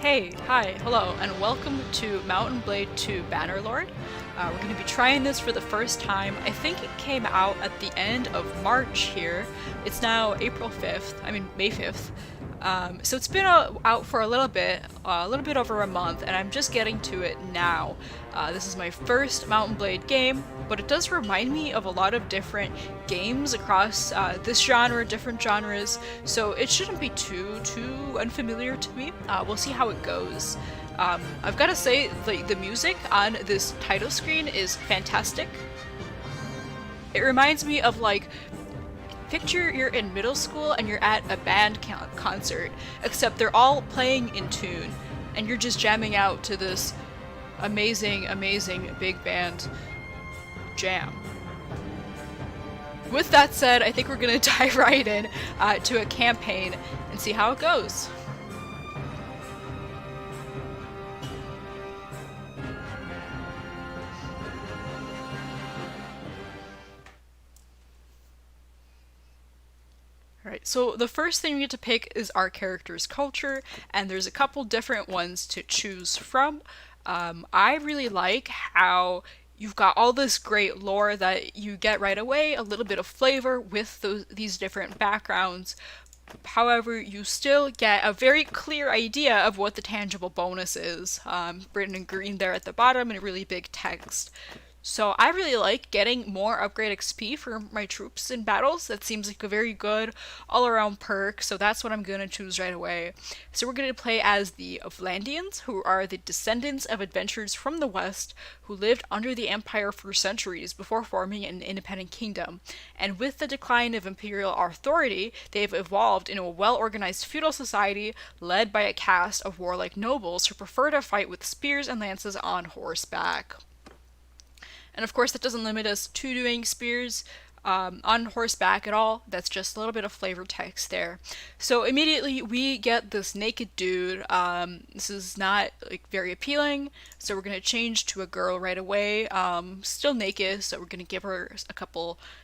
Hi, hello, and welcome to Mountain Blade 2 Bannerlord. We're going to be trying this for the first time. I think it came out at the end of March here. It's now April 5th, May 5th. So it's been out for a little bit over a month, and I'm just getting to it now. This is my first Mountain Blade game, but it does remind me of a lot of different games across this genre, different genres, so it shouldn't be too unfamiliar to me. We'll see how it goes. I've got to say, the music on this title screen is fantastic. It reminds me of picture you're in middle school and you're at a band concert, except they're all playing in tune, and you're just jamming out to this amazing big band jam. With that said, I think we're gonna dive right in to a campaign and see how it goes. Alright, so the first thing we get to pick is our character's culture, and there's a couple different ones to choose from. I really like how you've got all this great lore that you get right away, a little bit of flavor with these different backgrounds. However, you still get a very clear idea of what the tangible bonus is, written in green there at the bottom in really big text. So I really like getting more upgrade XP for my troops in battles. That seems like a very good all-around perk, so that's what I'm going to choose right away. So we're going to play as the Vlandians, who are the descendants of adventurers from the west who lived under the Empire for centuries before forming an independent kingdom. And with the decline of imperial authority, they've evolved into a well-organized feudal society led by a caste of warlike nobles who prefer to fight with spears and lances on horseback. And of course, that doesn't limit us to doing spears on horseback at all. That's just a little bit of flavor text there. So immediately we get this naked dude. This is not very appealing, so we're gonna change to a girl right away. Still naked, so we're gonna give her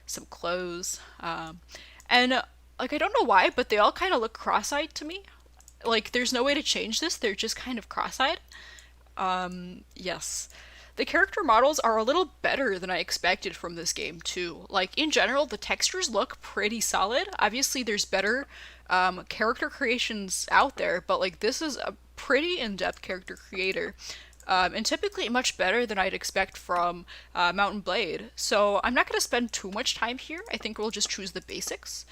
some clothes. And I don't know why, but they all kind of look cross-eyed to me. There's no way to change this. They're just kind of cross-eyed. Yes. The character models are a little better than I expected from this game, too. In general, the textures look pretty solid. Obviously, there's better character creations out there, but this is a pretty in-depth character creator. And typically much better than I'd expect from Mountain Blade. So I'm not going to spend too much time here. I think we'll just choose the basics.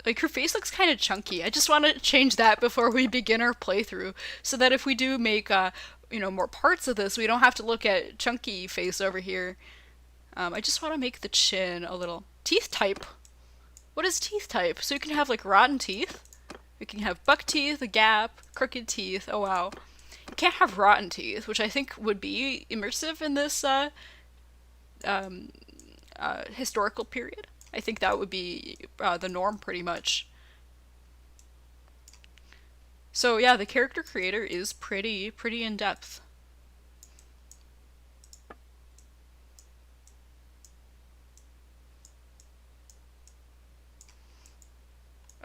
Her face looks kind of chunky. I just want to change that before we begin our playthrough, so that if we do make more parts of this, we don't have to look at chunky face over here. I just want to make the chin a little... Teeth type? What is teeth type? So you can have rotten teeth. We can have buck teeth, a gap, crooked teeth. Oh wow. You can't have rotten teeth, which I think would be immersive in this historical period. I think that would be the norm pretty much. So yeah, the character creator is pretty in-depth.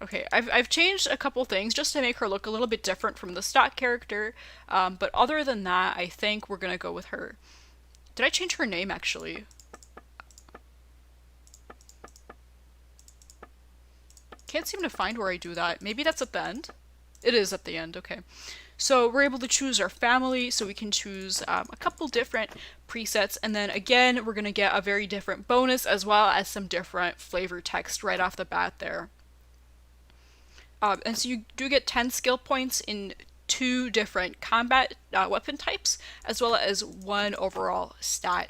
Okay, I've changed a couple things just to make her look a little bit different from the stock character, but other than that, I think we're gonna go with her. Did I change her name, actually? Can't seem to find where I do that. Maybe that's at the end? It is at the end, okay. So we're able to choose our family, so we can choose a couple different presets, and then again, we're going to get a very different bonus as well as some different flavor text right off the bat there. And so you do get 10 skill points in 2 different combat weapon types, as well as 1 overall stat.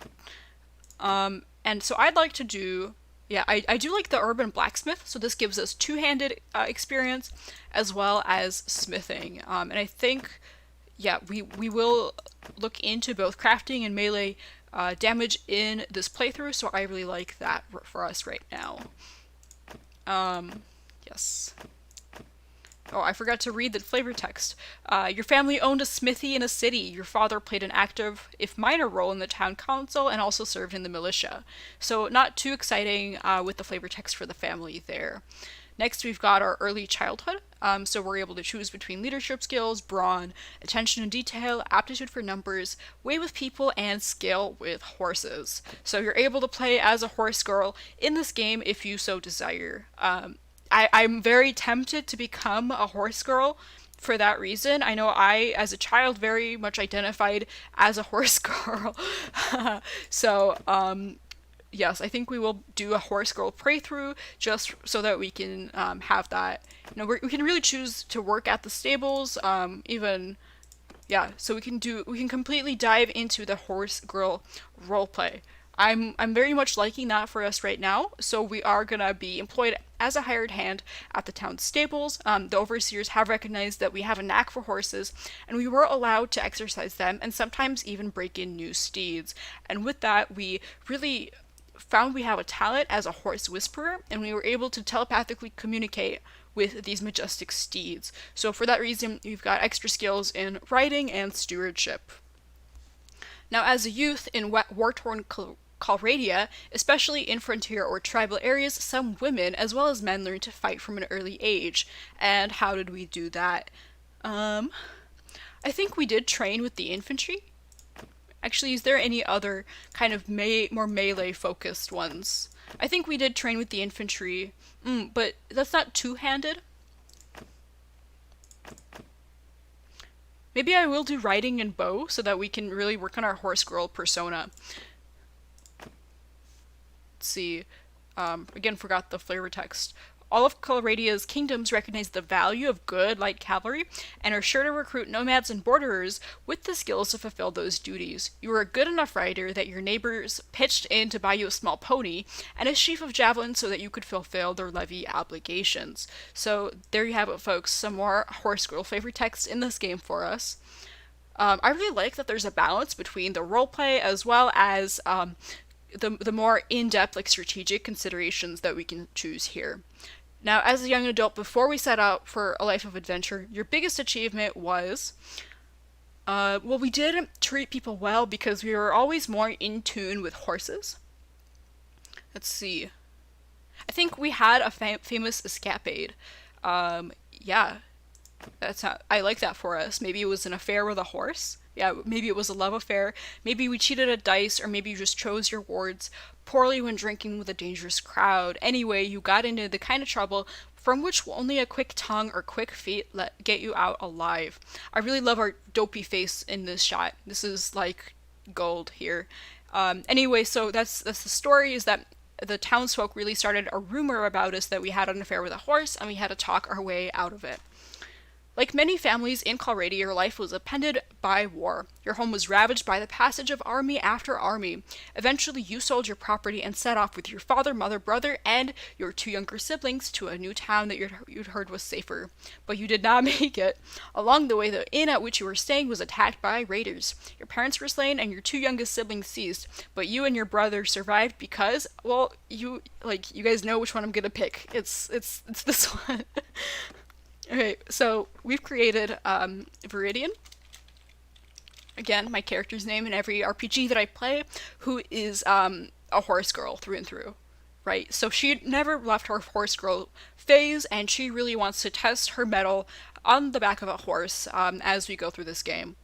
And so I'd like to do... Yeah, I do like the urban blacksmith, so this gives us two-handed experience as well as smithing. And I think, yeah, we will look into both crafting and melee damage in this playthrough, so I really like that for us right now. Yes. Oh, I forgot to read the flavor text. Your family owned a smithy in a city. Your father played an active, if minor, role in the town council and also served in the militia. So not too exciting with the flavor text for the family there. Next, we've got our early childhood. So we're able to choose between leadership skills, brawn, attention to detail, aptitude for numbers, way with people, and skill with horses. So you're able to play as a horse girl in this game if you so desire. I'm very tempted to become a horse girl for that reason. I know I, as a child, very much identified as a horse girl. So, yes, I think we will do a horse girl playthrough just so that we can have that. You know, we can really choose to work at the stables, even, yeah. So we can completely dive into the horse girl roleplay. I'm very much liking that for us right now. So we are gonna be employed as a hired hand at the town stables. The overseers have recognized that we have a knack for horses, and we were allowed to exercise them and sometimes even break in new steeds. And with that, we really found we have a talent as a horse whisperer, and we were able to telepathically communicate with these majestic steeds. So for that reason, we've got extra skills in riding and stewardship. Now, as a youth in war-torn Calradia, especially in frontier or tribal areas, some women as well as men learn to fight from an early age. And how did we do that? I think we did train with the infantry. Actually, is there any other kind of more melee-focused ones? I think we did train with the infantry, but that's not two-handed. Maybe I will do riding and bow so that we can really work on our horse girl persona. Let's see. Again, forgot the flavor text. All of Calradia's kingdoms recognize the value of good light cavalry and are sure to recruit nomads and borderers with the skills to fulfill those duties. You were a good enough rider that your neighbors pitched in to buy you a small pony and a sheaf of javelins so that you could fulfill their levy obligations. So there you have it, folks. Some more horse girl flavor text in this game for us. I really like that there's a balance between the roleplay as well as the more in-depth, like, strategic considerations that we can choose here. Now, as a young adult, before we set out for a life of adventure, your biggest achievement was, well, we did treat people well because we were always more in tune with horses. Let's see. I think we had a famous escapade. Yeah, I like that for us. Maybe it was an affair with a horse. Yeah, maybe it was a love affair. Maybe we cheated at dice, or maybe you just chose your words poorly when drinking with a dangerous crowd. Anyway, you got into the kind of trouble from which only a quick tongue or quick feet get you out alive. I really love our dopey face in this shot. This is like gold here. Anyway, so that's the story, is that the townsfolk really started a rumor about us that we had an affair with a horse, and we had to talk our way out of it. Like many families in Calradia, your life was appended by war. Your home was ravaged by the passage of army after army. Eventually, you sold your property and set off with your father, mother, brother, and your two younger siblings to a new town that you'd heard was safer. But you did not make it. Along the way, the inn at which you were staying was attacked by raiders. Your parents were slain and your two youngest siblings seized. But you and your brother survived because, well, you guys know which one I'm gonna pick. It's this one. Okay, so we've created Viridian. Again, my character's name in every RPG that I play, who is a horse girl through and through, right? So she never left her horse girl phase, and she really wants to test her mettle on the back of a horse as we go through this game.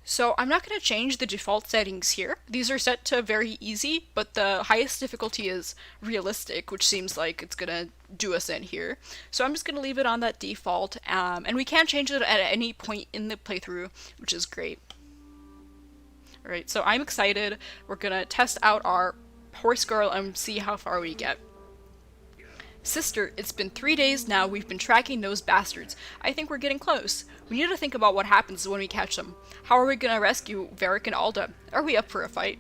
So I'm not going to change the default settings here. These are set to very easy, but the highest difficulty is realistic, which seems like it's going to do us in here. So I'm just going to leave it on that default, and we can change it at any point in the playthrough, which is great. Alright, so I'm excited. We're going to test out our horse girl and see how far we get. Sister, it's been 3 days now we've been tracking those bastards. I think we're getting close. We need to think about what happens when we catch them. How are we gonna rescue Varric and Alda? Are we up for a fight?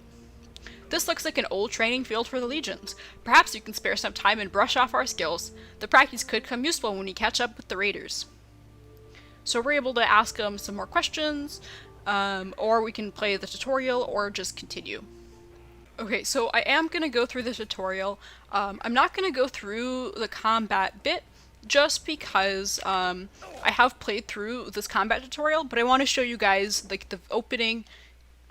This looks like an old training field for the legions. Perhaps you can spare some time and brush off our skills. The practice could come useful when we catch up with the raiders. So we're able to ask them some more questions, or we can play the tutorial, or just continue. Okay, so I am going to go through the tutorial. I'm not going to go through the combat bit, just because I have played through this combat tutorial, but I want to show you guys like the opening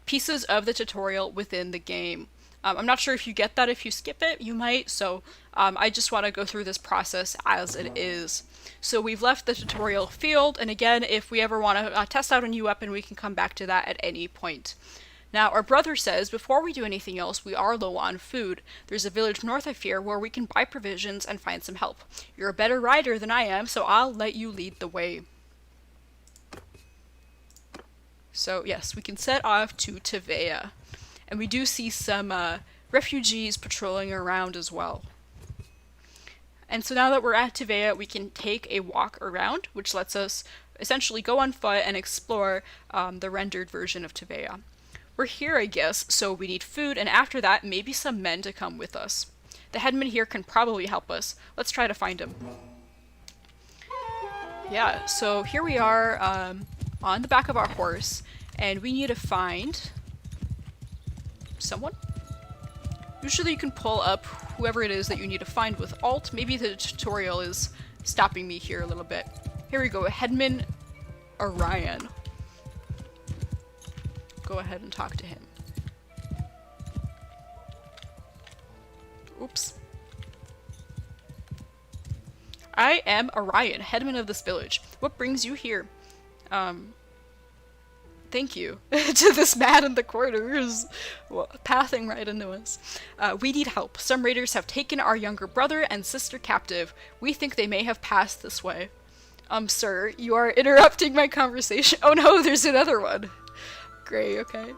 pieces of the tutorial within the game. I'm not sure if you get that if you skip it, you might, so I just want to go through this process as it is. So we've left the tutorial field, and again, if we ever want to test out a new weapon, we can come back to that at any point. Now, our brother says, before we do anything else, we are low on food. There's a village north of here where we can buy provisions and find some help. You're a better rider than I am, so I'll let you lead the way. So yes, we can set off to Tevea. And we do see some refugees patrolling around as well. And so now that we're at Tevea, we can take a walk around, which lets us essentially go on foot and explore the rendered version of Tevea. We're here, I guess, so we need food, and after that, maybe some men to come with us. The headman here can probably help us. Let's try to find him. Yeah, so here we are on the back of our horse, and we need to find someone. Usually you can pull up whoever it is that you need to find with Alt. Maybe the tutorial is stopping me here a little bit. Here we go, Headman Orion. Go ahead and talk to him. Oops. I am Orion, headman of this village. What brings you here? Thank you to this man in the corner who's pathing right into us. We need help. Some raiders have taken our younger brother and sister captive. We think they may have passed this way. Sir, you are interrupting my conversation. Oh no, there's another one. Great, okay.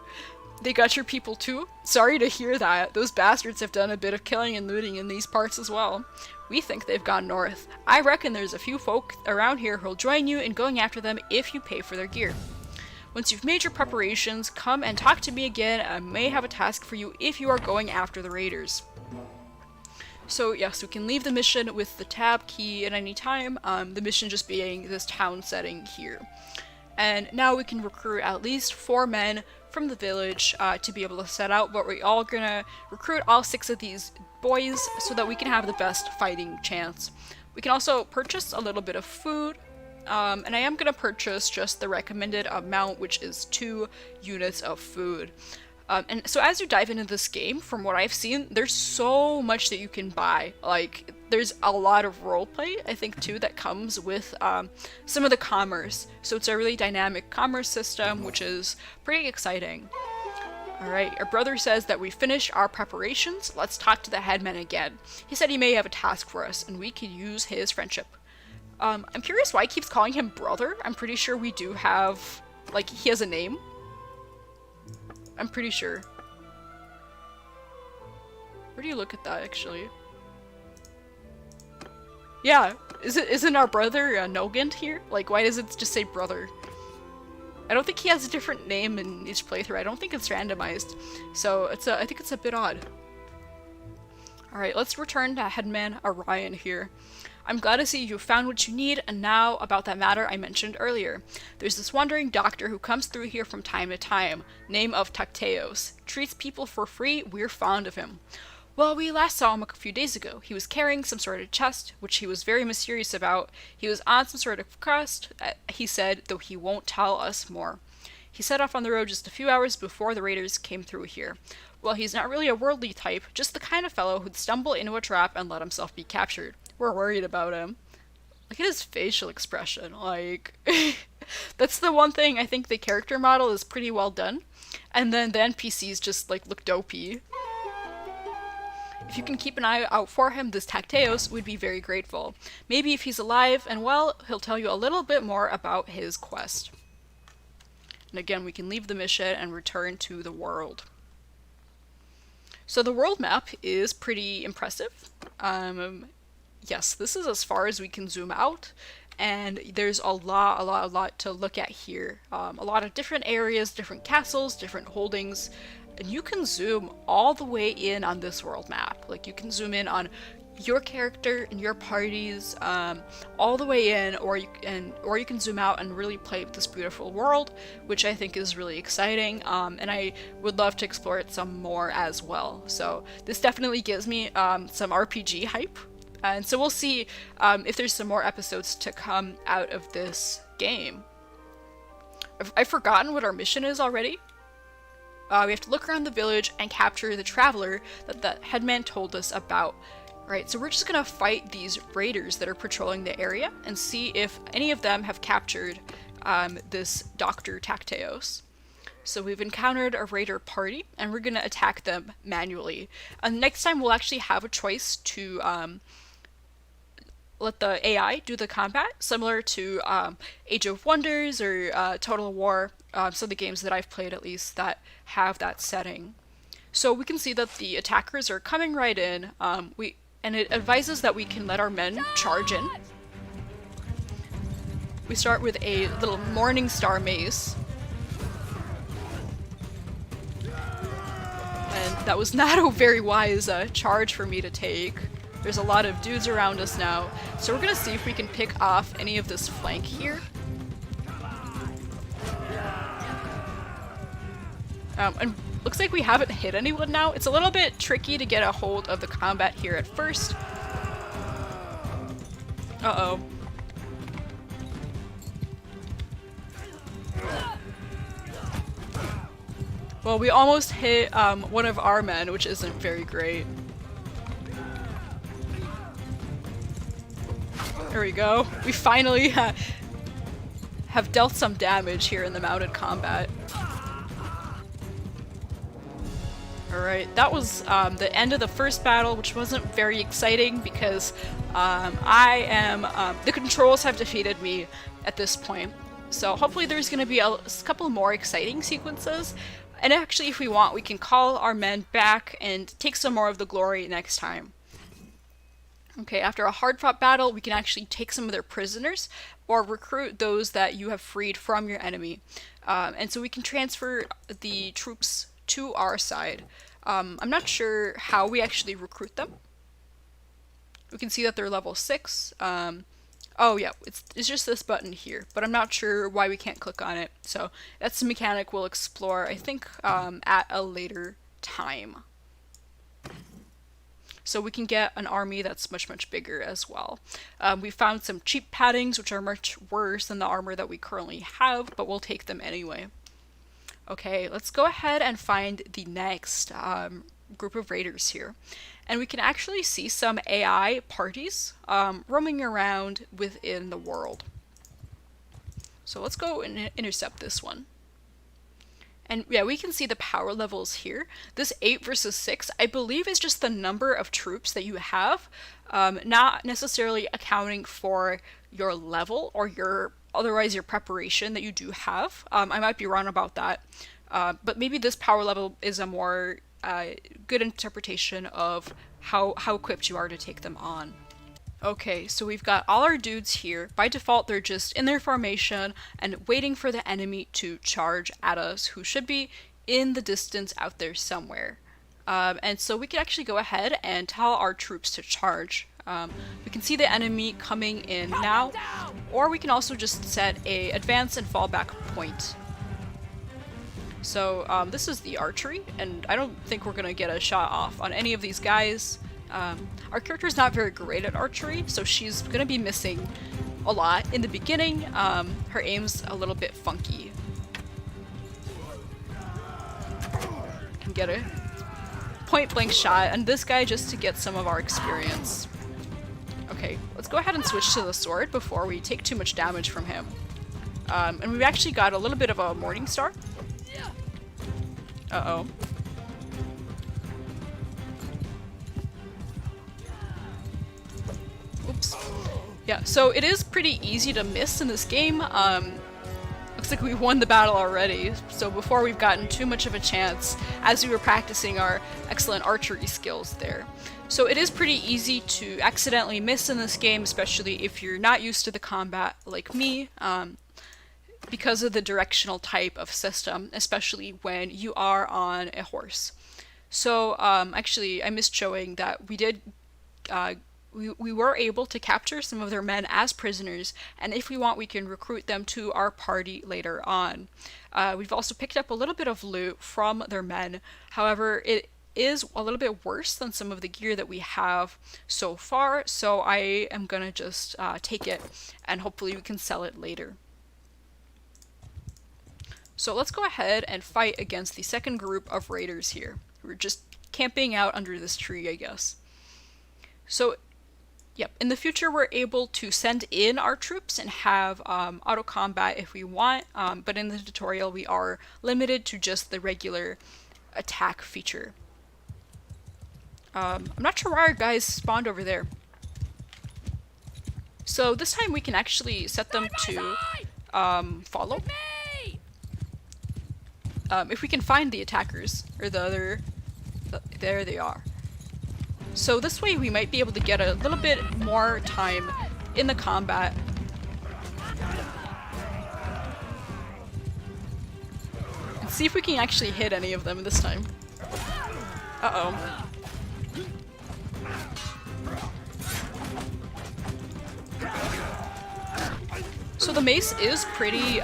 They got your people too? Sorry to hear that. Those bastards have done a bit of killing and looting in these parts as well. We think they've gone north. I reckon there's a few folk around here who'll join you in going after them if you pay for their gear. Once you've made your preparations, come and talk to me again. I may have a task for you if you are going after the raiders. So yes, we can leave the mission with the tab key at any time, the mission just being this town setting here. And now we can recruit at least 4 men from the village to be able to set out, but we're all gonna recruit all 6 of these boys so that we can have the best fighting chance. We can also purchase a little bit of food, and I am gonna purchase just the recommended amount, which is 2 units of food. And so as you dive into this game, from what I've seen, there's so much that you can buy. Like, there's a lot of roleplay, I think, too, that comes with some of the commerce. So it's a really dynamic commerce system, which is pretty exciting. Alright, our brother says that we finished our preparations. Let's talk to the headman again. He said he may have a task for us, and we could use his friendship. I'm curious why he keeps calling him brother. I'm pretty sure we do have, like, he has a name. I'm pretty sure. Where do you look at that, actually? Yeah, isn't our brother Nogant here? Like, why does it just say brother? I don't think he has a different name in each playthrough. I don't think it's randomized. So I think it's a bit odd. Alright, let's return to Headman Orion here. I'm glad to see you found what you need, and now about that matter I mentioned earlier. There's this wandering doctor who comes through here from time to time, name of Takteos. Treats people for free, we're fond of him. Well, we last saw him a few days ago. He was carrying some sort of chest, which he was very mysterious about. He was on some sort of quest, he said, though he won't tell us more. He set off on the road just a few hours before the raiders came through here. Well, he's not really a worldly type, just the kind of fellow who'd stumble into a trap and let himself be captured. We're worried about him. Look at his facial expression, like... That's the one thing I think the character model is pretty well done. And then the NPCs just, like, look dopey. If you can keep an eye out for him, this Takteos would be very grateful. Maybe if he's alive and well, he'll tell you a little bit more about his quest. And again, we can leave the mission and return to the world. So the world map is pretty impressive. Yes, this is as far as we can zoom out, and there's a lot to look at here. A lot of different areas, different castles, different holdings, and you can zoom all the way in on this world map. Like, you can zoom in on your character and your parties all the way in, or you can zoom out and really play with this beautiful world, which I think is really exciting, and I would love to explore it some more as well. So this definitely gives me some RPG hype. And so we'll see if there's some more episodes to come out of this game. I've forgotten what our mission is already. We have to look around the village and capture the traveler that the headman told us about. Right, so we're just gonna fight these raiders that are patrolling the area and see if any of them have captured this Dr. Tacteos. So we've encountered a raider party and we're gonna attack them manually. And next time we'll actually have a choice to let the AI do the combat, similar to Age of Wonders or Total War, some of the games that I've played at least that have that setting. So we can see that the attackers are coming right in, and it advises that we can let our men charge in. We start with a little Morning Star mace. And that was not a very wise charge for me to take. There's a lot of dudes around us now, so we're gonna see if we can pick off any of this flank here. And looks like we haven't hit anyone now. It's a little bit tricky to get a hold of the combat here at first. Uh-oh. Well, we almost hit one of our men, which isn't very great. There we go. We finally have dealt some damage here in the mounted combat. Alright, that was the end of the first battle, which wasn't very exciting because the controls have defeated me at this point. So hopefully there's going to be a couple more exciting sequences. And actually, if we want, we can call our men back and take some more of the glory next time. Okay, after a hard-fought battle, we can actually take some of their prisoners or recruit those that you have freed from your enemy. And so we can transfer the troops to our side. I'm not sure how we actually recruit them. We can see that they're level 6. Oh yeah, it's just this button here, but I'm not sure why we can't click on it. So that's the mechanic we'll explore, I think, at a later time. So we can get an army that's much, much bigger as well. We found some cheap paddings, which are much worse than the armor that we currently have, but we'll take them anyway. Okay, let's go ahead and find the next group of raiders here. And we can actually see some AI parties roaming around within the world. So let's go and intercept this one. And yeah, we can see the power levels here. This 8 versus 6, I believe, is just the number of troops that you have, not necessarily accounting for your level or your preparation that you do have. I might be wrong about that, but maybe this power level is a more good interpretation of how equipped you are to take them on. Okay, so we've got all our dudes here. By default, they're just in their formation and waiting for the enemy to charge at us, who should be in the distance out there somewhere. And so we can actually go ahead and tell our troops to charge. We can see the enemy coming in now, or we can also just set a advance and fallback point. So this is the archery, and I don't think we're gonna get a shot off on any of these guys. Our character's not very great at archery, so she's gonna be missing a lot in the beginning. Her aim's a little bit funky. Can get a point-blank shot, and this guy just to get some of our experience. Okay, let's go ahead and switch to the sword before we take too much damage from him. And we've actually got a little bit of a Morning Star. Uh-oh. Oops. Yeah, so it is pretty easy to miss in this game. Looks like we won the battle already, so before we've gotten too much of a chance as we were practicing our excellent archery skills there. So it is pretty easy to accidentally miss in this game, especially if you're not used to the combat like me, because of the directional type of system, especially when you are on a horse. So actually, I missed showing that we did we were able to capture some of their men as prisoners, and if we want, we can recruit them to our party later on. We've also picked up a little bit of loot from their men. However, it is a little bit worse than some of the gear that we have so far, so I am gonna just take it, and hopefully we can sell it later. So let's go ahead and fight against the second group of raiders here. We're just camping out under this tree, I guess. So, yep, in the future we're able to send in our troops and have auto combat if we want, but in the tutorial we are limited to just the regular attack feature. I'm not sure why our guys spawned over there. So this time we can actually set them to follow. If we can find the attackers, or the other... there they are. So this way we might be able to get a little bit more time in the combat. And see if we can actually hit any of them this time. Uh-oh. So the mace is pretty,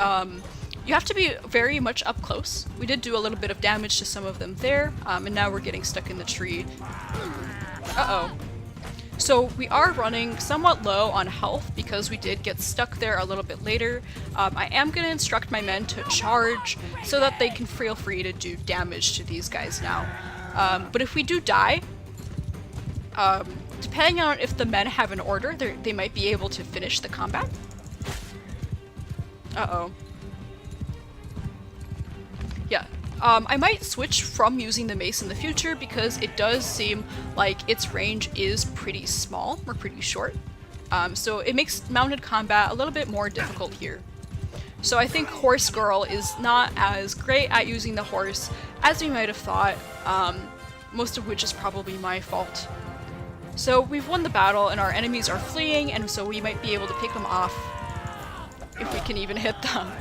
you have to be very much up close. We did do a little bit of damage to some of them there, and now we're getting stuck in the tree. Uh-oh. So we are running somewhat low on health because we did get stuck there a little bit later. I am going to instruct my men to charge so that they can feel free to do damage to these guys now. But if we do die, depending on if the men have an order, they might be able to finish the combat. Uh-oh. Yeah. I might switch from using the mace in the future because it does seem like its range is pretty small, or pretty short. So it makes mounted combat a little bit more difficult here. So I think Horse Girl is not as great at using the horse as we might have thought, most of which is probably my fault. So we've won the battle and our enemies are fleeing, and so we might be able to pick them off if we can even hit them.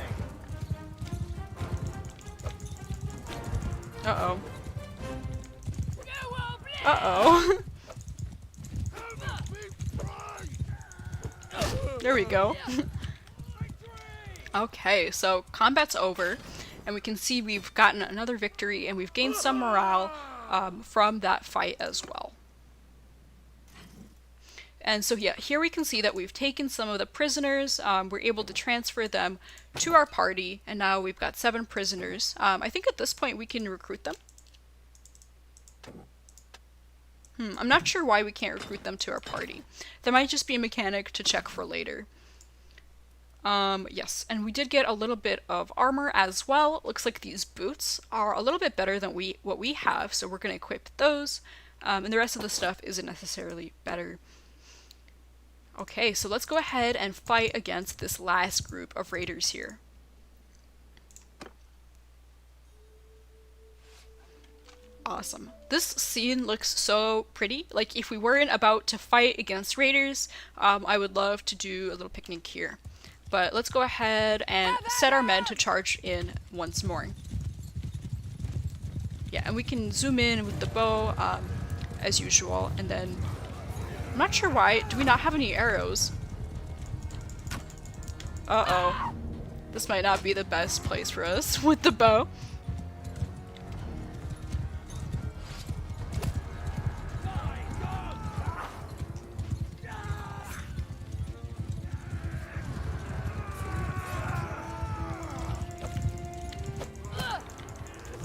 Uh-oh. Uh-oh. There we go. Okay, so combat's over, and we can see we've gotten another victory, and we've gained some morale from that fight as well. And so yeah, here we can see that we've taken some of the prisoners, we're able to transfer them to our party, and now we've got 7 prisoners. I think at this point we can recruit them. I'm not sure why we can't recruit them to our party. That might just be a mechanic to check for later. Yes, and we did get a little bit of armor as well. Looks like these boots are a little bit better than what we have, so we're going to equip those. And the rest of the stuff isn't necessarily better. Okay, so let's go ahead and fight against this last group of raiders here. Awesome. This scene looks so pretty. Like, if we weren't about to fight against raiders, I would love to do a little picnic here. But let's go ahead and set our men to charge in once more. Yeah, and we can zoom in with the bow, as usual, and then... I'm not sure why. Do we not have any arrows? Uh-oh. This might not be the best place for us with the bow.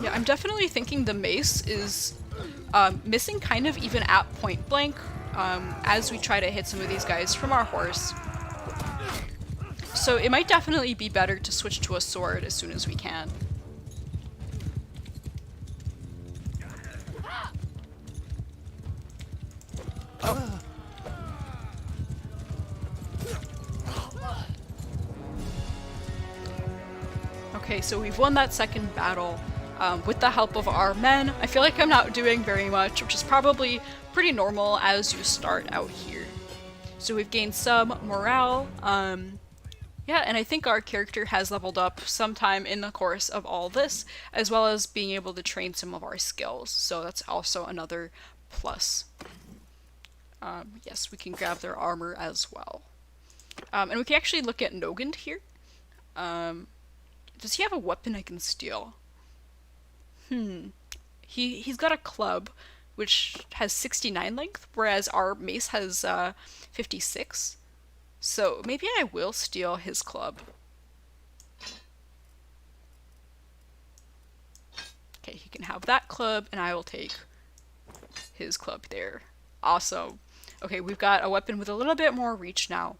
Yeah, I'm definitely thinking the mace is missing kind of even at point blank. As we try to hit some of these guys from our horse. So it might definitely be better to switch to a sword as soon as we can. Oh. Okay, so we've won that second battle with the help of our men. I feel like I'm not doing very much, which is probably pretty normal as you start out here. So we've gained some morale. Yeah, and I think our character has leveled up sometime in the course of all this, as well as being able to train some of our skills. So that's also another plus. Yes, we can grab their armor as well. And we can actually look at Nogand here. Does he have a weapon I can steal? He's got a club, which has 69 length, whereas our mace has 56. So maybe I will steal his club. he can have that club, and I will take his club there. Awesome. Okay, we've got a weapon with a little bit more reach now.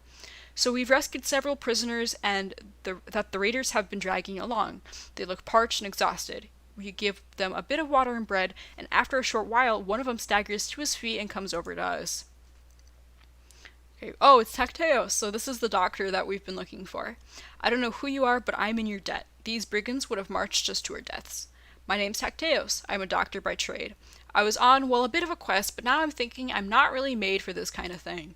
So we've rescued several prisoners and that the raiders have been dragging along. They look parched and exhausted. We give them a bit of water and bread, and after a short while, one of them staggers to his feet and comes over to us. Okay. Oh, it's Tacteos, so this is the doctor that we've been looking for. I don't know who you are, but I'm in your debt. These brigands would have marched us to our deaths. My name's Tacteos. I'm a doctor by trade. I was on, well, a bit of a quest, but now I'm thinking I'm not really made for this kind of thing.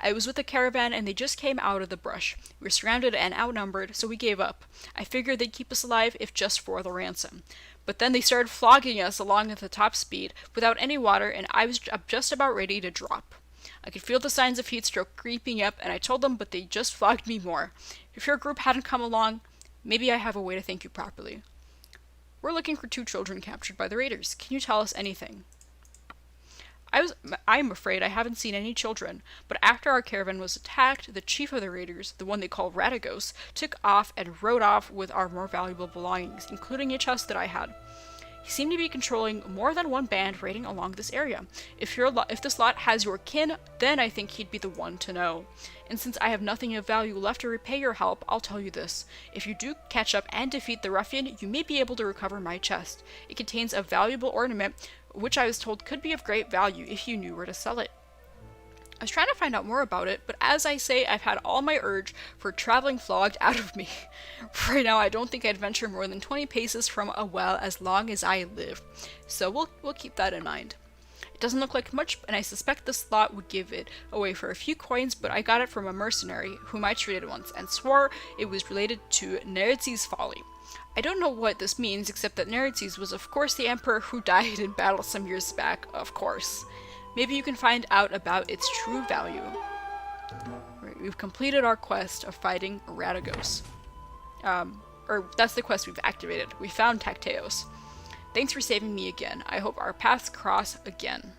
I was with a caravan and they just came out of the brush. We were surrounded and outnumbered, so we gave up. I figured they'd keep us alive if just for the ransom. But then they started flogging us along at the top speed without any water, and I was just about ready to drop. I could feel the signs of heat stroke creeping up, and I told them, but they just flogged me more. If your group hadn't come along, maybe I have a way to thank you properly. We're looking for 2 children captured by the raiders. Can you tell us anything? I'm afraid I haven't seen any children, but after our caravan was attacked, the chief of the raiders, the one they call Radagos, took off and rode off with our more valuable belongings, including a chest that I had. He seemed to be controlling more than one band raiding along this area. If this lot has your kin, then I think he'd be the one to know. And since I have nothing of value left to repay your help, I'll tell you this. If you do catch up and defeat the ruffian, you may be able to recover my chest. It contains a valuable ornament, which I was told could be of great value if you knew where to sell it. I was trying to find out more about it, but as I say, I've had all my urge for traveling flogged out of me. Right now, I don't think I'd venture more than 20 paces from a well as long as I live. So we'll keep that in mind. It doesn't look like much, and I suspect this lot would give it away for a few coins, but I got it from a mercenary whom I traded once and swore it was related to Neretzes' folly. I don't know what this means, except that Neretzes was of course the emperor who died in battle some years back, of course. Maybe you can find out about its true value. Right, we've completed our quest of fighting Radagos. Or that's the quest we've activated. We found Tacteos. Thanks for saving me again. I hope our paths cross again.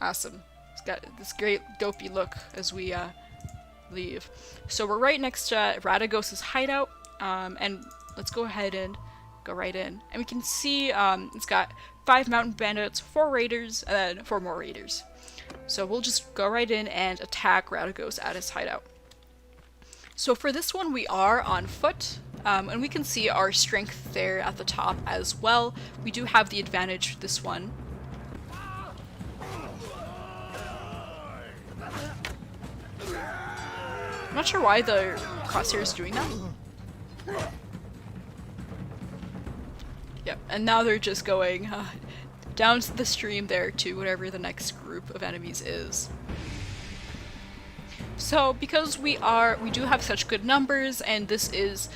Awesome. It's got this great dopey look as we leave. So we're right next to Radagos' hideout, and let's go ahead and go right in. And we can see it's got 5 mountain bandits, 4 raiders, and then 4 more raiders. So we'll just go right in and attack Radagos at his hideout. So for this one we are on foot, and we can see our strength there at the top as well. We do have the advantage for this one. I'm not sure why the crosshair is doing that. Yep, and now they're just going down the stream there to whatever the next group of enemies is. So because we do have such good numbers, and this is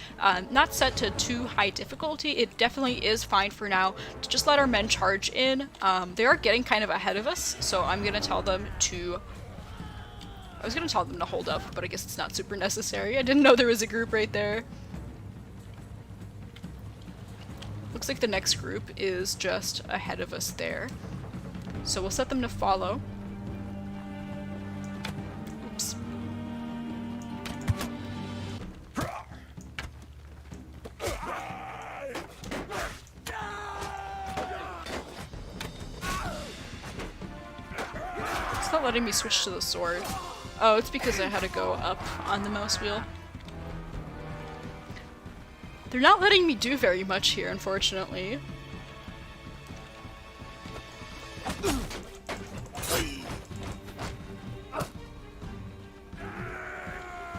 not set to too high difficulty, it definitely is fine for now to just let our men charge in. They are getting kind of ahead of us, so I'm gonna tell them to. I was gonna tell them to hold up, but I guess it's not super necessary. I didn't know there was a group right there. Looks like the next group is just ahead of us there. So we'll set them to follow. Oops. It's not letting me switch to the sword. Oh, it's because I had to go up on the mouse wheel. They're not letting me do very much here, unfortunately.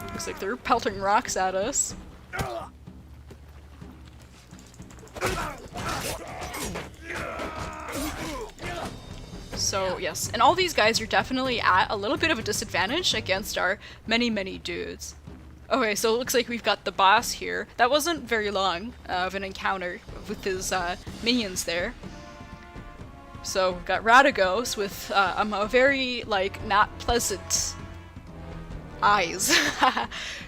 Looks like they're pelting rocks at us. So, yes, and all these guys are definitely at a little bit of a disadvantage against our many dudes. Okay, so it looks like we've got the boss here. That wasn't very long of an encounter with his minions there. So we've got Radagos with a very, like, not pleasant eyes.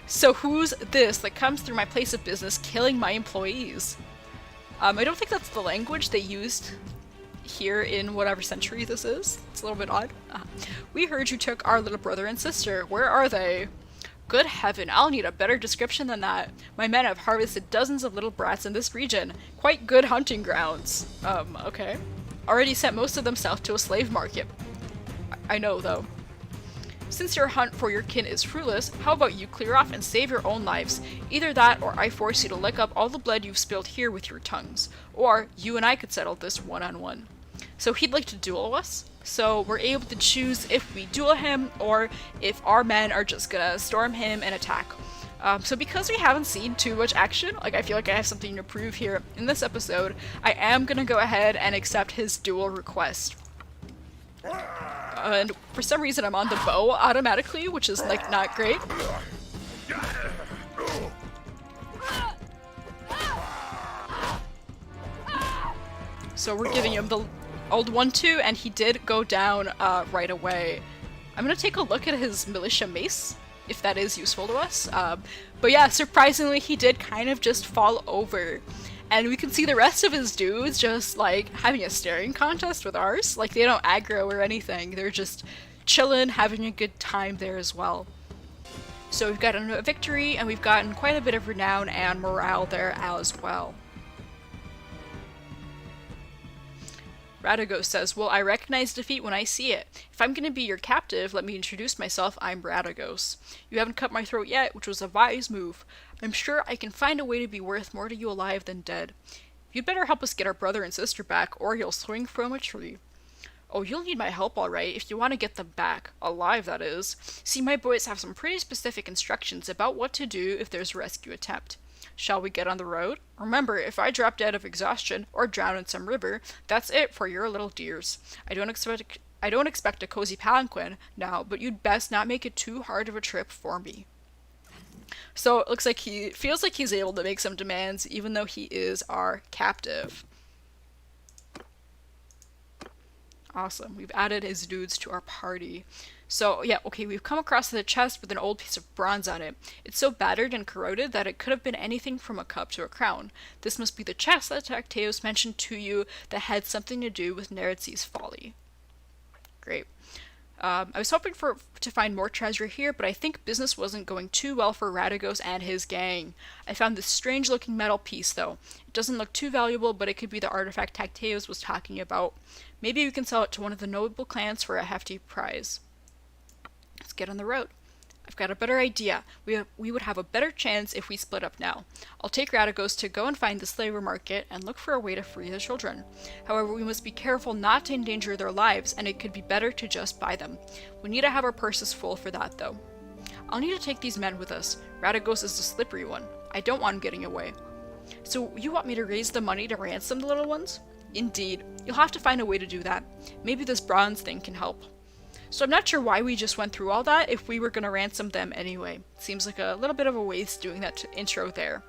So who's this that comes through my place of business killing my employees? I don't think that's the language they used here in whatever century this is. It's a little bit odd. We heard you took our little brother and sister. Where are they? Good heaven, I'll need a better description than that. My men have harvested dozens of little brats in this region. Quite good hunting grounds. Okay. Already sent most of them south to a slave market. I know, though. Since your hunt for your kin is fruitless, how about you clear off and save your own lives? Either that, or I force you to lick up all the blood you've spilled here with your tongues. Or, you and I could settle this one-on-one. So he'd like to duel us, so we're able to choose if we duel him, or if our men are just gonna storm him and attack. So because we haven't seen too much action, like I feel like I have something to prove here in this episode, I am gonna go ahead and accept his duel request. And for some reason I'm on the bow automatically, which is like not great. So we're giving him the old 1-2, and he did go down right away. I'm gonna take a look at his militia mace, if that is useful to us. But yeah, surprisingly he did kind of just fall over. And we can see the rest of his dudes just, like, having a staring contest with ours. Like, they don't aggro or anything. They're just chillin', having a good time there as well. So we've gotten a victory, and we've gotten quite a bit of renown and morale there as well. Radagos says, well, I recognize defeat when I see it. If I'm going to be your captive, let me introduce myself. I'm Radagos. You haven't cut my throat yet, which was a wise move. I'm sure I can find a way to be worth more to you alive than dead. You'd better help us get our brother and sister back, or you'll swing from a tree. Oh, you'll need my help all right, if you want to get them back. Alive, that is. See, my boys have some pretty specific instructions about what to do if there's a rescue attempt. Shall we get on the road? Remember, if I drop dead of exhaustion or drown in some river, that's it for your little dears. I don't expect a cozy palanquin now, but you'd best not make it too hard of a trip for me. So it looks like he feels like he's able to make some demands, even though he is our captive. Awesome. We've added his dudes to our party. So, yeah, okay, we've come across the chest with an old piece of bronze on it. It's so battered and corroded that it could have been anything from a cup to a crown. This must be the chest that Tacteus mentioned to you that had something to do with Nereid's folly. Great. I was hoping to find more treasure here, but I think business wasn't going too well for Radagos and his gang. I found this strange-looking metal piece, though. It doesn't look too valuable, but it could be the artifact Tacteus was talking about. Maybe we can sell it to one of the noble clans for a hefty prize. Let's get on the road. I've got a better idea. We would have a better chance if we split up now. I'll take Radagos to go and find the slaver market and look for a way to free the children. However, we must be careful not to endanger their lives, and it could be better to just buy them. We need to have our purses full for that, though. I'll need to take these men with us. Radagos is the slippery one. I don't want him getting away. So you want me to raise the money to ransom the little ones? Indeed. You'll have to find a way to do that. Maybe this bronze thing can help. So I'm not sure why we just went through all that if we were going to ransom them anyway. Seems like a little bit of a waste doing that intro there.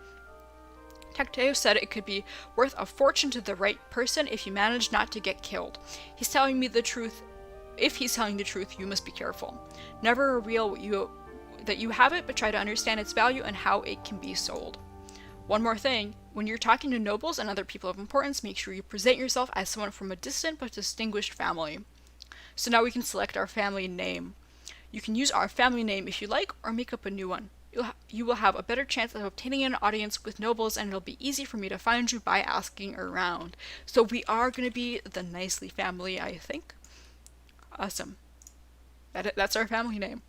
Tacteus said it could be worth a fortune to the right person if you manage not to get killed. He's telling me the truth. If he's telling the truth, you must be careful. Never reveal that you have it, but try to understand its value and how it can be sold. One more thing, when you're talking to nobles and other people of importance, make sure you present yourself as someone from a distant but distinguished family. So now we can select our family name. You can use our family name if you like, or make up a new one. You will have a better chance of obtaining an audience with nobles, and it'll be easy for me to find you by asking around. So we are going to be the Nicely family, I think. Awesome. That's our family name.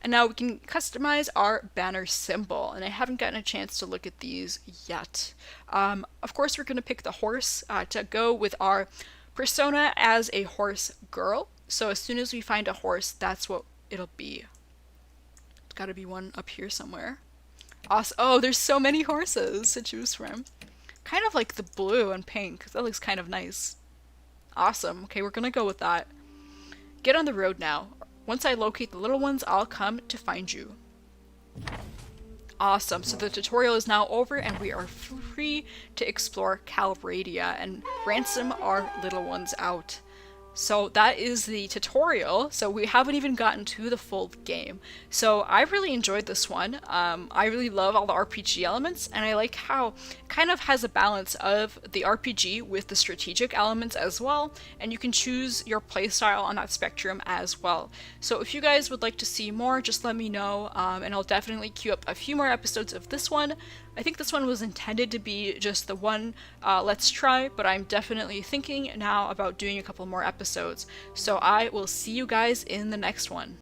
And now we can customize our banner symbol, and I haven't gotten a chance to look at these yet. Of course, we're going to pick the horse to go with our persona as a horse girl. So as soon as we find a horse, that's what it'll be. It's got to be one up here somewhere. Awesome. Oh, there's so many horses to choose from. Kind of like the blue and pink. That looks kind of nice. Awesome. Okay, we're going to go with that. Get on the road now. Once I locate the little ones, I'll come to find you. Awesome. So the tutorial is now over, and we are free to explore Calradia and ransom our little ones out. So that is the tutorial. So we haven't even gotten to the full game. So I really enjoyed this one. I really love all the RPG elements, and I like how it kind of has a balance of the RPG with the strategic elements as well, and you can choose your playstyle on that spectrum as well. So if you guys would like to see more, just let me know, and I'll definitely queue up a few more episodes of this one. I think this one was intended to be just the one let's try, but I'm definitely thinking now about doing a couple more episodes. So I will see you guys in the next one.